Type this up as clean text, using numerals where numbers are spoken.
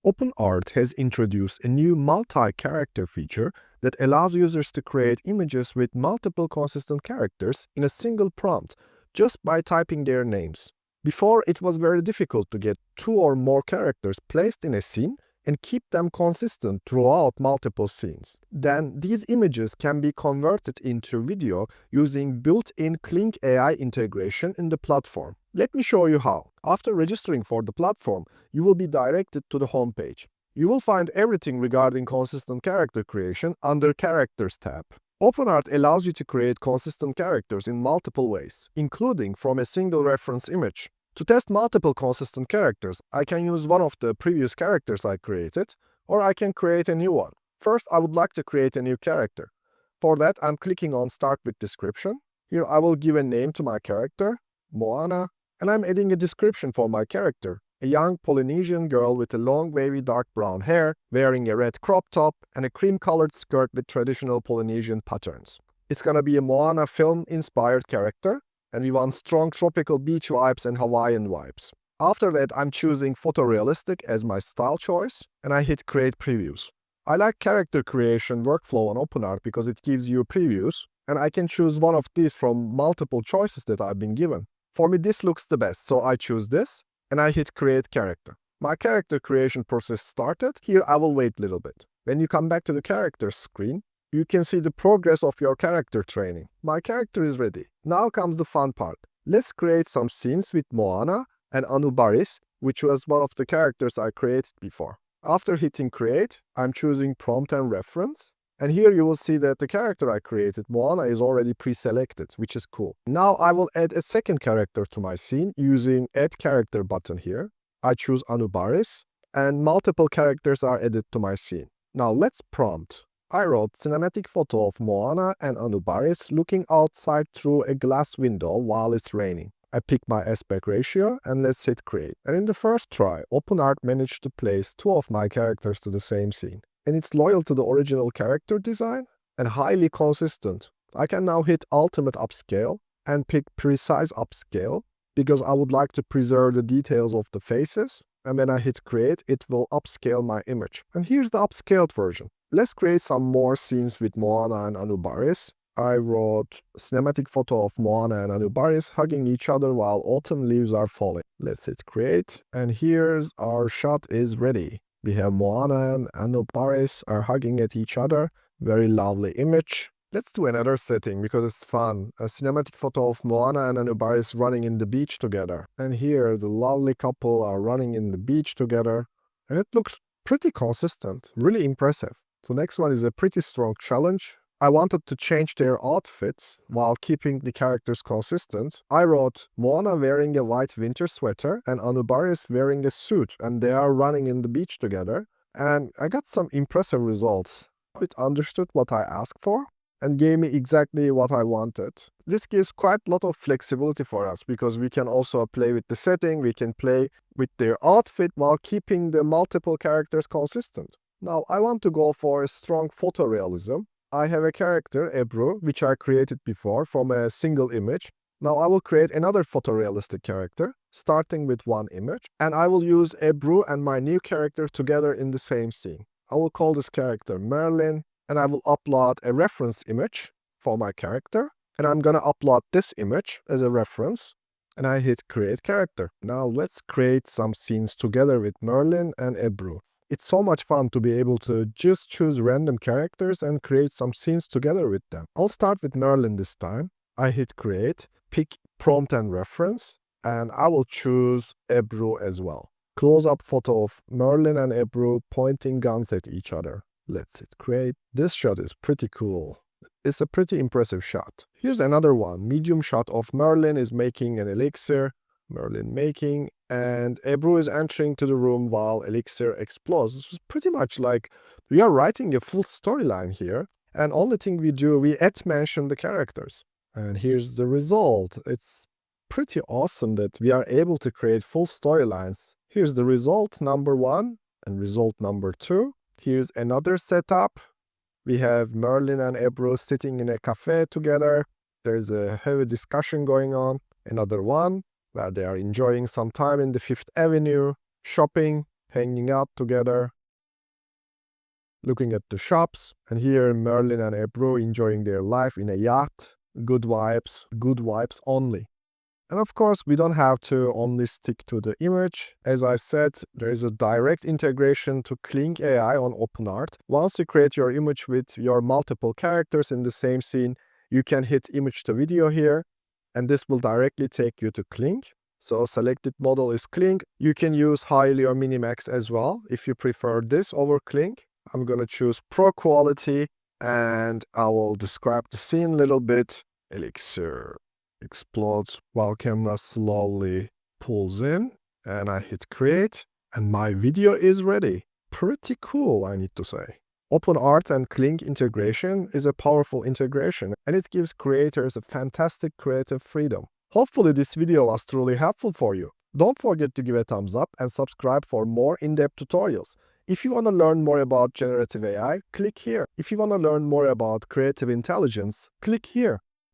OpenArt has introduced a new multi-character feature that allows users to create images with multiple consistent characters in a single prompt just by typing their names. Before, it was very difficult to get two or more characters placed in a scene and keep them consistent throughout multiple scenes. Then, these images can be converted into video using built-in Kling AI integration in the platform. Let me show you how. After registering for the platform, you will be directed to the homepage. You will find everything regarding consistent character creation under Characters tab. OpenArt allows you to create consistent characters in multiple ways, including from a single reference image. To test multiple consistent characters, I can use one of the previous characters I created, or I can create a new one. First, I would like to create a new character. For that, I'm clicking on Start with Description. Here I will give a name to my character, Moana, and I'm adding a description for my character. A young Polynesian girl with a long wavy dark brown hair, wearing a red crop top and a cream-colored skirt with traditional Polynesian patterns. It's gonna be a Moana film-inspired character, and we want strong tropical beach vibes and Hawaiian vibes. After that, I'm choosing photorealistic as my style choice, and I hit Create Previews. I like character creation workflow on OpenArt because it gives you previews, and I can choose one of these from multiple choices that I've been given. For me, this looks the best, so I choose this, and I hit Create Character. My character creation process started. Here I will wait a little bit. When you come back to the characters screen, you can see the progress of your character training. My character is ready. Now comes the fun part. Let's create some scenes with Moana and Anubaris, which was one of the characters I created before. After hitting Create, I'm choosing Prompt and Reference. And here you will see that the character I created, Moana, is already pre-selected, which is cool. Now I will add a second character to my scene using Add Character button here. I choose Anubaris, and multiple characters are added to my scene. Now let's prompt. I wrote cinematic photo of Moana and Anubaris looking outside through a glass window while it's raining. I pick my aspect ratio and let's hit create. And in the first try, OpenArt managed to place two of my characters to the same scene. And it's loyal to the original character design and highly consistent. I can now hit Ultimate Upscale and pick Precise Upscale because I would like to preserve the details of the faces. And when I hit create, it will upscale my image. And here's the upscaled version. Let's create some more scenes with Moana and Anubaris. I wrote cinematic photo of Moana and Anubaris hugging each other while autumn leaves are falling. Let's hit create, and here's our shot is ready. We have Moana and Anubaris are hugging at each other. Very lovely image. Let's do another setting because it's fun. A cinematic photo of Moana and Anubaris running in the beach together. And here the lovely couple are running in the beach together. And it looks pretty consistent, really impressive. So next one is a pretty strong challenge. I wanted to change their outfits while keeping the characters consistent. I wrote Moana wearing a white winter sweater and Anubaris wearing a suit, and they are running in the beach together. And I got some impressive results. It understood what I asked for and gave me exactly what I wanted. This gives quite a lot of flexibility for us because we can also play with the setting, we can play with their outfit while keeping the multiple characters consistent. Now I want to go for a strong photorealism. I have a character, Ebru, which I created before from a single image. Now I will create another photorealistic character, starting with one image, and I will use Ebru and my new character together in the same scene. I will call this character Merlin, and I will upload a reference image for my character, and I'm gonna upload this image as a reference, and I hit Create Character. Now let's create some scenes together with Merlin and Ebru. It's so much fun to be able to just choose random characters and create some scenes together with them. I'll start with Merlin this time. I hit Create, pick Prompt and Reference, and I will choose Ebru as well. Close-up photo of Merlin and Ebru pointing guns at each other. Let's hit Create. This shot is pretty cool. It's a pretty impressive shot. Here's another one. Medium shot of Merlin is making an elixir. Merlin making, and Ebru is entering to the room while elixir explodes. This is pretty much like we are writing a full storyline here, and only thing we do, we mention the characters. And here's the result. It's pretty awesome that we are able to create full storylines. Here's the result number 1 and result number 2. Here's another setup. We have Merlin and Ebru sitting in a cafe together. There's a heavy discussion going on. Another one where they are enjoying some time in the Fifth Avenue, shopping. hanging out together, looking at the shops, and here Merlin and Ebru enjoying their life in a yacht. Good vibes only. And of course, we don't have to only stick to the image. As I said, there is a direct integration to Kling AI on openart. Once you create your image with your multiple characters in the same scene, you can hit image to video here, and this will directly take you to Kling. So selected model is Kling. You can use highly or minimax as well if you prefer this over Kling. I'm gonna choose Pro quality, and I will describe the scene a little bit. Elixir explodes while camera slowly pulls in, and I hit create, and my video is ready. Pretty cool, I need to say. OpenArt and Kling integration is a powerful integration, and it gives creators a fantastic creative freedom. Hopefully this video was truly helpful for you. Don't forget to give a thumbs up and subscribe for more in-depth tutorials. If you want to learn more about generative AI, click here. If you want to learn more about creative intelligence, click here.